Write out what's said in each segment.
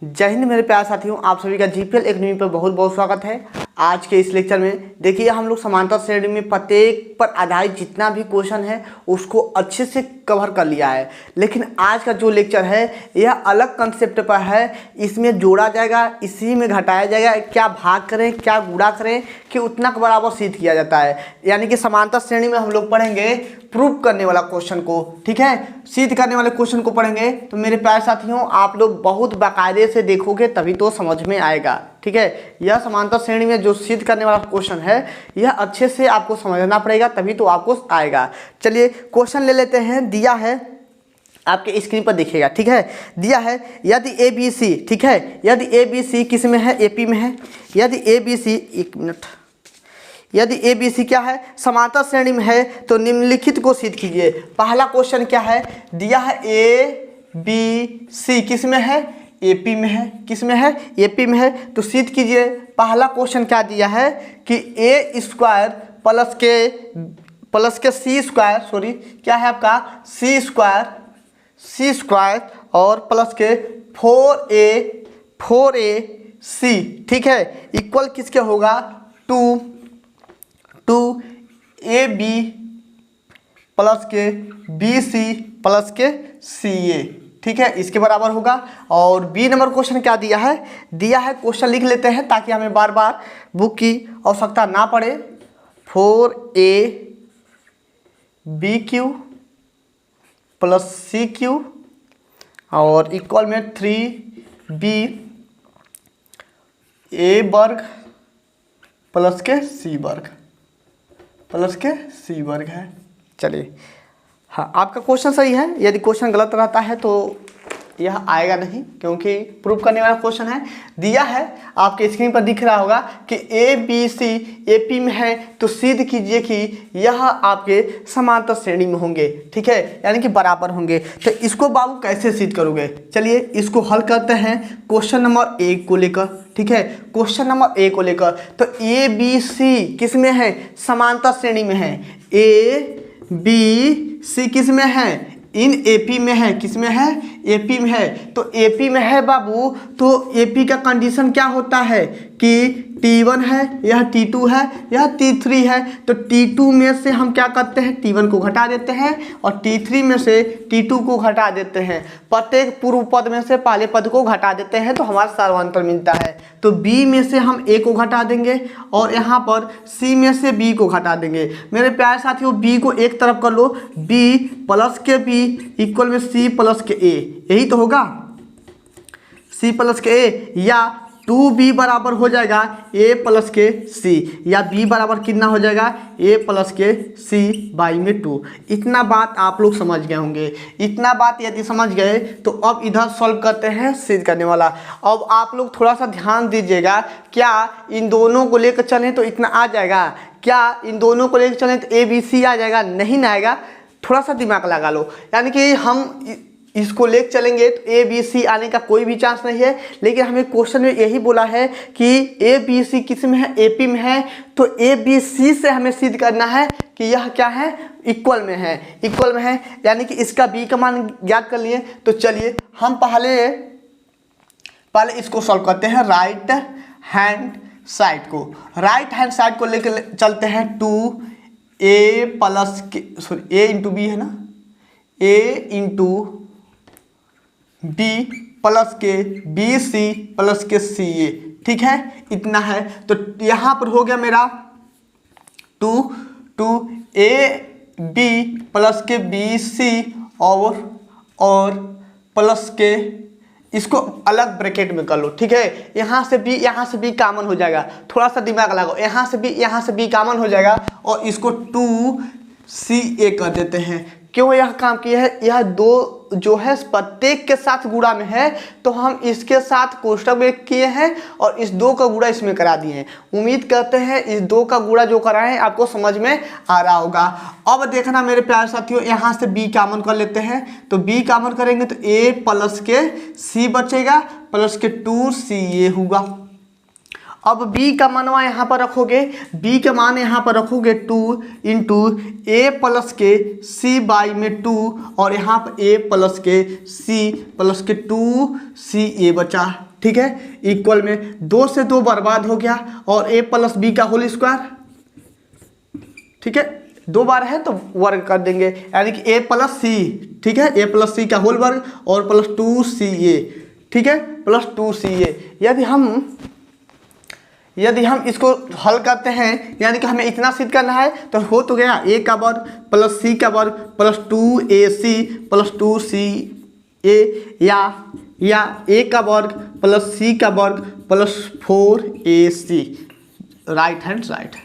जय हिंद मेरे प्यारे साथियों, आप सभी का जीपीएल एकेडमी पर बहुत बहुत स्वागत है। आज के इस लेक्चर में देखिए हम लोग समांतर श्रेणी में प्रत्येक पर आधारित जितना भी क्वेश्चन है उसको अच्छे से कवर कर लिया है। लेकिन आज का जो लेक्चर है यह अलग कंसेप्ट पर है। इसमें जोड़ा जाएगा, इसी में घटाया जाएगा, क्या भाग करें क्या गुणा करें कि उतना के बराबर सिद्ध किया जाता है। यानी कि समांतर श्रेणी में हम लोग पढ़ेंगे प्रूफ करने वाला क्वेश्चन को, ठीक है, सिद्ध करने वाले क्वेश्चन को पढ़ेंगे। तो मेरे प्यारे साथियों आप लोग बहुत बाकायदे से देखोगे तभी तो समझ में आएगा, ठीक है। यह समांतर श्रेणी में जो सिद्ध करने वाला क्वेश्चन है यह अच्छे से आपको समझना पड़ेगा तभी तो आपको आएगा। चलिए क्वेश्चन ले लेते हैं। दिया है आपके स्क्रीन पर देखिएगा, ठीक है। दिया है यदि ए बी सी, ठीक है, यदि ए बी सी किस में है, एपी में है। यदि ए बी सी, एक मिनट, यदि ए बी सी क्या है, समांतर श्रेणी में है तो निम्नलिखित को सिद्ध कीजिए। पहला क्वेश्चन क्या है, दिया है ए बी सी किस में है, एपी में है। किस में है, एपी में है, तो सिद्ध कीजिए। पहला क्वेश्चन क्या दिया है कि ए स्क्वायर प्लस के सी स्क्वायर, सॉरी क्या है आपका सी स्क्वायर और प्लस के 4a सी, ठीक है, इक्वल किसके होगा, टू ए बी प्लस के बी सी प्लस के सी ए, ठीक है, इसके बराबर होगा। और बी नंबर क्वेश्चन क्या दिया है, क्वेश्चन लिख लेते हैं ताकि हमें बार बार बुक की आवश्यकता ना पड़े। 4a b q plus c q और इक्वल में 3b ए वर्ग प्लस के सी वर्ग है। चलिए हाँ, आपका क्वेश्चन सही है। यदि क्वेश्चन गलत रहता है तो यह आएगा नहीं, क्योंकि प्रूफ करने वाला क्वेश्चन है। दिया है आपके स्क्रीन पर दिख रहा होगा कि ए बी सी एपी में है तो सिद्ध कीजिए कि यह आपके समांतर श्रेणी में होंगे, ठीक है, यानी कि बराबर होंगे। तो इसको बाबू कैसे सिद्ध करोगे, चलिए इसको हल करते हैं क्वेश्चन नंबर 1 को लेकर, ठीक है। क्वेश्चन नंबर 1 को लेकर तो ए बी सी किस में है, समांतर श्रेणी में है। ए बी सी किस में है, इन एपी में है। किस में है, एपी में है। तो एपी में है बाबू, तो एपी का कंडीशन क्या होता है कि T1 है, यह T2 है, यह T3 है। तो T2 में से हम क्या करते हैं, T1 को घटा देते हैं और T3 में से T2 को घटा देते हैं। प्रत्येक पूर्व पद में से पहले पद को घटा देते हैं तो हमारा सर्वांतर मिलता है। तो B में से हम A को घटा देंगे और यहाँ पर C में से B को घटा देंगे। मेरे प्यारे साथियों B को एक तरफ कर लो, B प्लस के B इक्वल में C प्लस के A, यही तो होगा, C प्लस के A, या 2b बराबर हो जाएगा a प्लस के c, या b बराबर कितना हो जाएगा a प्लस के c बाई में 2। इतना बात आप लोग समझ गए होंगे। इतना बात यदि समझ गए तो अब इधर सॉल्व करते हैं सिद्ध करने वाला। अब आप लोग थोड़ा सा ध्यान दीजिएगा, क्या इन दोनों को लेकर चलें तो इतना आ जाएगा, क्या इन दोनों को लेकर चलें तो a b c आ जाएगा, नहीं ना आएगा। थोड़ा सा दिमाग लगा लो, यानी कि हम इसको लेकर चलेंगे तो ए बी सी आने का कोई भी चांस नहीं है। लेकिन हमें क्वेश्चन में यही बोला है कि ए बी सी किस में है, एपी में है। तो ए बी सी से हमें सिद्ध करना है कि यह क्या है, इक्वल में है, यानी कि इसका बी का मान ज्ञात कर लिए। तो चलिए हम पहले इसको सॉल्व करते हैं। राइट हैंड साइड को लेकर चलते हैं। 2a प्लस के, सॉरी a इंटू बी है ना, a इंटू बी प्लस के बी सी प्लस के सी ए, ठीक है, इतना है। तो यहाँ पर हो गया मेरा 2a बी प्लस के बी सी और प्लस के, इसको अलग ब्रैकेट में कर लो, ठीक है। यहाँ से बी कॉमन हो जाएगा, थोड़ा सा दिमाग लगाओ, यहाँ से बी कॉमन हो जाएगा और इसको 2ca कर देते हैं। क्यों यह काम किया है, यह दो जो है प्रत्येक के साथ गुणा में है तो हम इसके साथ कोष्टक में किए हैं और इस 2 का गुणा इसमें करा दिए हैं। उम्मीद करते हैं इस 2 का गुणा जो कराए हैं आपको समझ में आ रहा होगा। अब देखना मेरे प्यारे साथियों, यहाँ से b कॉमन कर लेते हैं। तो b कॉमन करेंगे तो a प्लस के c बचेगा प्लस के 2ca होगा। अब b का मानवा यहाँ पर रखोगे, b का मान यहाँ पर रखोगे 2 इंटू ए प्लस के c बाई में 2 और यहाँ पर a प्लस के c प्लस के 2 c a बचा, ठीक है, इक्वल में 2 से 2 बर्बाद हो गया और a प्लस बी का होल स्क्वायर, ठीक है, 2 बार है तो वर्ग कर देंगे, यानी कि a प्लस सी, ठीक है, a प्लस सी का होल वर्ग और प्लस 2ca, ठीक है, प्लस 2ca। यदि हम इसको हल करते हैं, यानी कि हमें इतना सिद्ध करना है, तो हो तो गया a का वर्ग प्लस c का वर्ग प्लस 2ac प्लस 2ca, या a का वर्ग प्लस c का वर्ग plus 4ac, right hand side,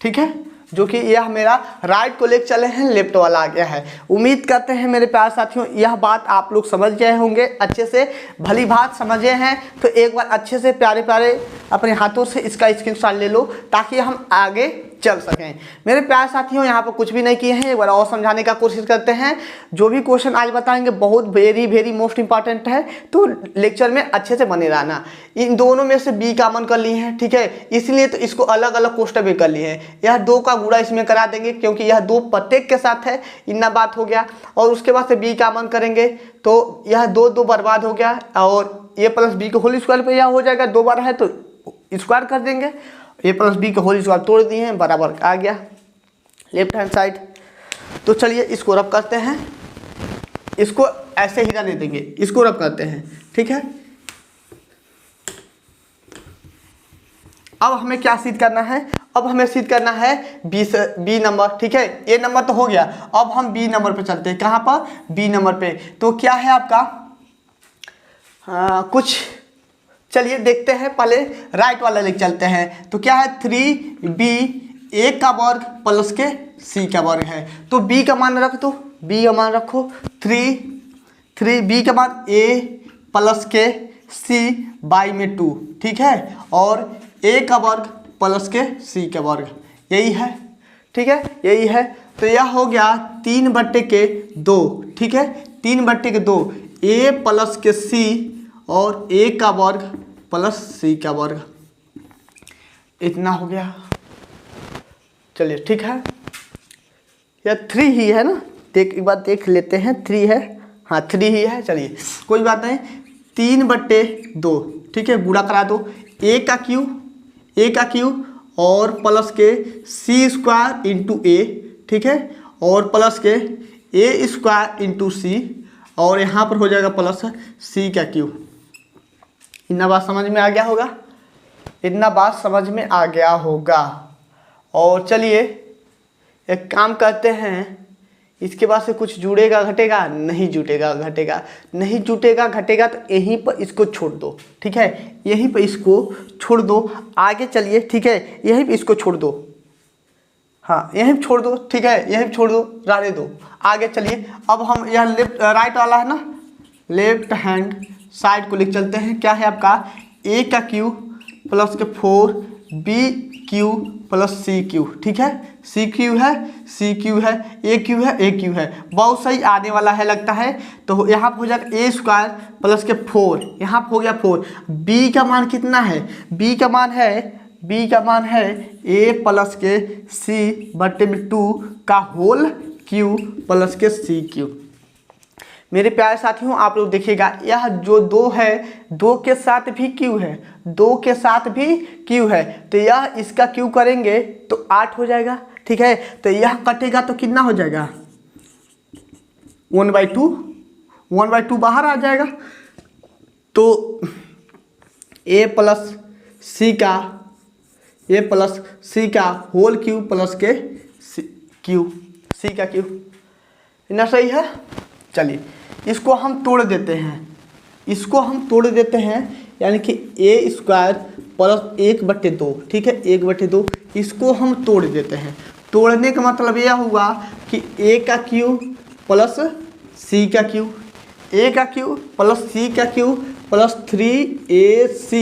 ठीक है, जो कि यह मेरा राइट को लेकर चले हैं, लेफ्ट वाला आ गया है। उम्मीद करते हैं मेरे प्यारे साथियों यह बात आप लोग समझ गए होंगे अच्छे से, भली बात समझे हैं तो एक बार अच्छे से प्यारे प्यारे अपने हाथों से इसका स्क्रीनशॉट ले लो ताकि हम आगे चल सकें। मेरे प्यारे साथियों यहाँ पर कुछ भी नहीं किए हैं, एक बार और समझाने का कोशिश करते हैं। जो भी क्वेश्चन आज बताएंगे बहुत वेरी मोस्ट इंपॉर्टेंट है, तो लेक्चर में अच्छे से बने रहना। इन दोनों में से बी कॉमन कर लिए हैं, ठीक है, इसलिए तो इसको अलग अलग कोष्टक में कर लिए हैं। यह 2 का गुणा इसमें करा देंगे क्योंकि यह 2 प्रत्येक के साथ है, इतना बात हो गया। और उसके बाद से बी कॉमन करेंगे तो यह 2 बर्बाद हो गया और ए प्लस बी के होल स्क्वायर पे यह हो जाएगा, 2 बार है तो स्क्वायर कर देंगे, ए प्लस बी का होल स्क्वायर तोड़ दिए हैं, बराबर आ गया लेफ्ट हैंड साइड। तो चलिए इसको रब करते हैं, इसको ऐसे ही रहने देंगे, इसको रब करते हैं, ठीक है। अब हमें क्या सिद्ध करना है, अब हमें सिद्ध करना है बी नंबर, ठीक है, ए नंबर तो हो गया, अब हम बी नंबर पे चलते हैं। कहाँ पर, बी नंबर पे। तो क्या है आपका कुछ, चलिए देखते हैं, पहले राइट वाला लेके चलते हैं। तो क्या है 3b a का वर्ग प्लस के c का वर्ग है, तो b का मान रख दो, b का मान रखो 3b का मान a प्लस के c बाई में 2, ठीक है, और a का वर्ग प्लस के c का वर्ग, यही है, ठीक है, यही है। तो यह हो गया 3/2, ठीक है, 3/2 a प्लस के c और a का वर्ग प्लस c का वर्ग, इतना हो गया। चलिए ठीक है, यह 3 ही है ना, एक बार देख लेते हैं, 3 है, हाँ 3 ही है, चलिए कोई बात नहीं। 3/2, ठीक है, गुणा करा दो, a का क्यू और प्लस के c स्क्वायर इंटू a, ठीक है, और प्लस के a स्क्वायर इंटू c, और यहाँ पर हो जाएगा प्लस c का क्यू। इतना बात समझ में आ गया होगा, इतना बात समझ में आ गया होगा। और चलिए एक काम करते हैं, इसके बाद से कुछ जुड़ेगा घटेगा, नहीं जुटेगा घटेगा, नहीं जुटेगा घटेगा, तो यहीं पर इसको छोड़ दो, ठीक है, यहीं पर इसको छोड़ दो, आगे चलिए, ठीक है, यहीं पर इसको छोड़ दो, हाँ यहीं पर छोड़ दो, ठीक है, यहीं पर छोड़ दो, रहने दो, आगे चलिए। अब हम यह लेफ्ट राइट वाला है ना, लेफ्ट हैंड साइड को लिख चलते हैं। क्या है आपका a का क्यू प्लस के 4b Q plus c Q, ठीक है, c क्यू है, c क्यू है, a क्यू है, a क्यू है, बहुत सही आने वाला है लगता है। तो यहाँ पर हो जाएगा a स्क्वायर प्लस के 4, यहाँ पर हो गया 4। b का मान कितना है, b का मान है a प्लस के c/2 का होल क्यू प्लस के c क्यू। मेरे प्यारे साथियों आप लोग देखिएगा, यह जो 2 है, 2 के साथ भी q है, 2 के साथ भी q है, तो यह इसका q करेंगे तो 8 हो जाएगा, ठीक है, तो यह कटेगा तो कितना हो जाएगा 1/2 बाहर आ जाएगा। तो a प्लस c का होल क्यू प्लस के c का क्यू, इतना सही है। चलिए इसको हम तोड़ देते हैं, यानी कि a स्क्वायर प्लस 1/2, ठीक है, 1/2, इसको हम तोड़ देते हैं। तोड़ने का मतलब यह हुआ कि a का क्यू प्लस c का क्यू, a का क्यू प्लस c का Q plus 3ac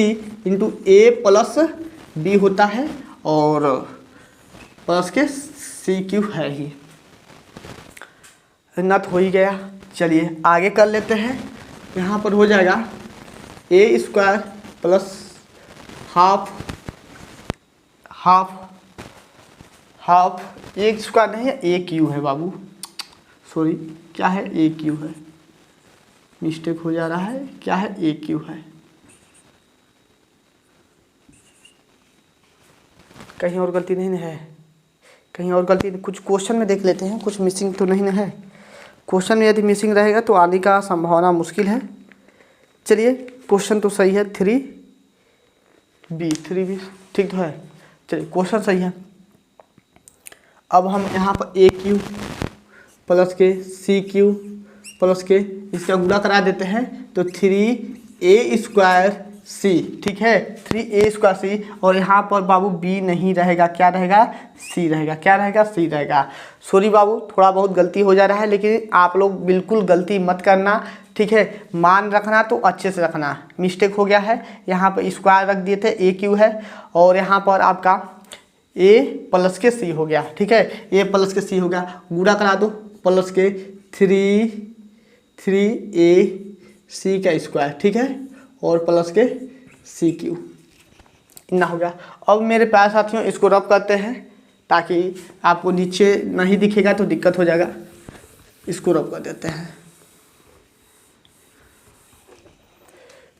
into a plus b होता है, और प्लस के c क्यू है ही, इतना तो हो ही गया। चलिए आगे कर लेते हैं, यहाँ पर हो जाएगा a स्क्वायर प्लस हाफ एक स्क्वायर नहीं है, a क्यू है बाबू, सॉरी क्या है, a क्यू है, मिस्टेक हो जा रहा है, क्या है, ए क्यू है, कहीं और गलती नहीं है, कहीं और गलती, कुछ क्वेश्चन में देख लेते हैं, कुछ मिसिंग तो नहीं है। क्वेश्चन में यदि मिसिंग रहेगा तो आने का संभावना मुश्किल है। चलिए क्वेश्चन तो सही है, 3B ठीक तो है। चलिए क्वेश्चन सही है। अब हम यहाँ पर ए क्यू प्लस के सी क्यू प्लस के इसका गुणा करा देते हैं तो 3A² C, ठीक है, 3A² C, और यहाँ पर बाबू B नहीं रहेगा, क्या रहेगा, C रहेगा, क्या रहेगा, C रहेगा। सॉरी बाबू, थोड़ा बहुत गलती हो जा रहा है, लेकिन आप लोग बिल्कुल गलती मत करना, ठीक है, मान रखना तो अच्छे से रखना। मिस्टेक हो गया है, यहाँ पर स्क्वायर रख दिए थे, ए क्यू है, और यहाँ पर आपका A प्लस के C हो गया, ठीक है, A प्लस के C हो गया, गुणा करा दो, प्लस के 3AC का स्क्वायर, ठीक है, और प्लस के CQ, इतना हो गया। अब मेरे प्यारे साथियों इसको रब करते हैं ताकि आपको नीचे नहीं दिखेगा तो दिक्कत हो जाएगा, इसको रब कर देते हैं।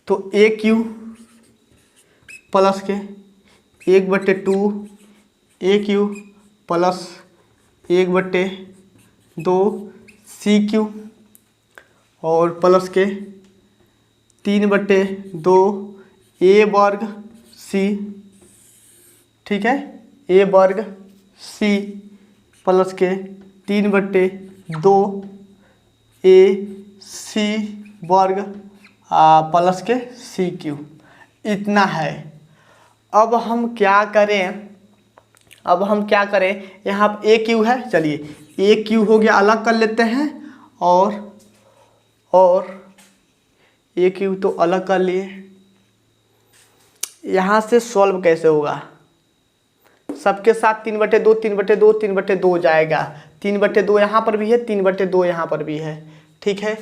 तो AQ प्लस के 1/2 AQ प्लस 1/2 CQ और प्लस के 3/2 A वर्ग C, ठीक है, A वर्ग C प्लस के 3/2 AC वर्ग प्लस के CQ, इतना है। अब हम क्या करें, यहाँ पर AQ है, चलिए AQ हो गया, अलग कर लेते हैं, और AQ तो अलग कर लिए। यहाँ से सॉल्व कैसे होगा, सबके साथ 3/2 जाएगा, 3/2 यहाँ पर भी है, 3/2 यहाँ पर भी है, ठीक है,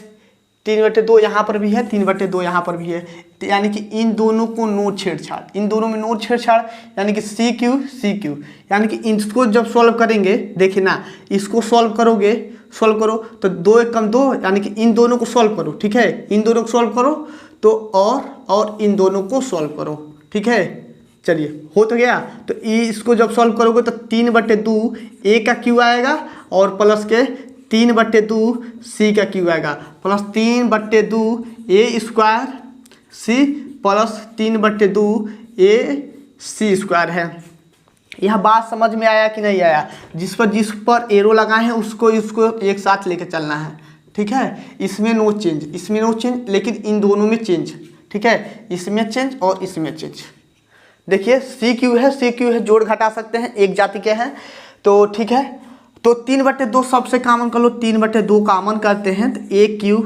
3/2 यहाँ पर भी है, 3/2 यहाँ पर भी है, तो यानी कि इन दोनों को नो छेड़छाड़, इन दोनों में नो छेड़छाड़, यानी कि CQ, यानी कि इसको जब सॉल्व करेंगे, देखिए ना, इसको सॉल्व करो तो 2 × 2, यानी कि इन दोनों को सॉल्व करो, ठीक है, इन दोनों को सॉल्व करो तो और इन दोनों को सॉल्व करो, ठीक है। चलिए हो तो गया, तो इसको जब सॉल्व करोगे तो 3/2 A का Q आएगा, और प्लस के 3/2 C का Q आएगा, plus 3/2 A² C plus 3/2 AC² है। यह बात समझ में आया कि नहीं आया? जिस पर एरो लगाए हैं उसको एक साथ लेके चलना है, ठीक है। इसमें नो चेंज, लेकिन इन दोनों में चेंज, ठीक है, इसमें चेंज और इसमें चेंज। देखिए CQ है, जोड़ घटा सकते हैं, एक जाति के हैं, तो ठीक है। तो 3/2 सबसे कॉमन कर लो, 3/2 कॉमन करते हैं तो AQ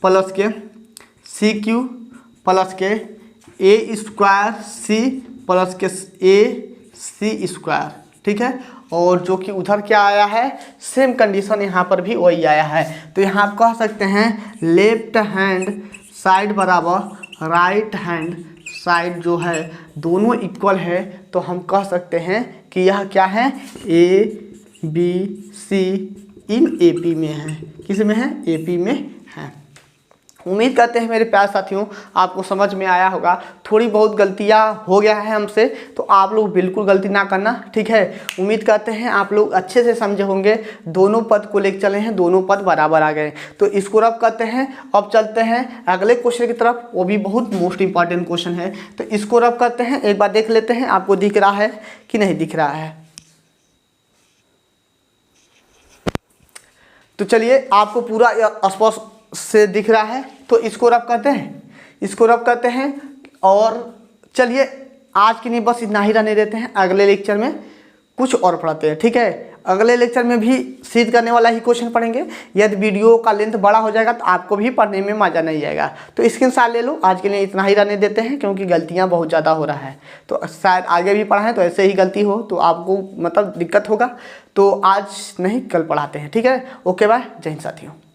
प्लस के CQ प्लस के A² C प्लस के AC², ठीक है। और जो कि उधर क्या आया है, सेम कंडीशन यहाँ पर भी वही आया है। तो यहाँ आप कह सकते हैं लेफ्ट हैंड साइड बराबर राइट हैंड साइड जो है दोनों इक्वल है, तो हम कह सकते हैं कि यह क्या है, ABC इन AP में है। किस में है? AP में है। उम्मीद करते हैं मेरे प्यारे साथियों आपको समझ में आया होगा। थोड़ी बहुत गलतियां हो गया है हमसे, तो आप लोग बिल्कुल गलती ना करना, ठीक है। उम्मीद करते हैं आप लोग अच्छे से समझे होंगे। दोनों पद को लेकर चले हैं, दोनों पद बराबर आ गए, तो इसको रब करते हैं। अब चलते हैं अगले क्वेश्चन की तरफ, वो भी बहुत मोस्ट इंपॉर्टेंट क्वेश्चन है, तो इसको रब करते हैं। एक बार देख लेते हैं आपको दिख रहा है कि नहीं दिख रहा है। तो चलिए आपको पूरा स्पष्ट से दिख रहा है, तो इसको रब करते हैं, और चलिए आज के लिए बस इतना ही रहने देते हैं। अगले लेक्चर में कुछ और पढ़ाते हैं, ठीक है। अगले लेक्चर में भी सिद्ध करने वाला ही क्वेश्चन पढ़ेंगे। यदि वीडियो का लेंथ बड़ा हो जाएगा तो आपको भी पढ़ने में मज़ा नहीं आएगा, तो स्क्रीनशॉट ले लो। आज के लिए इतना ही रहने देते हैं, क्योंकि गलतियां बहुत ज़्यादा हो रहा है, तो शायद आगे भी पढ़ाएं तो ऐसे ही गलती हो तो आपको मतलब दिक्कत होगा। तो आज नहीं, कल पढ़ाते हैं, ठीक है। ओके बाय, जय हिंद साथियों।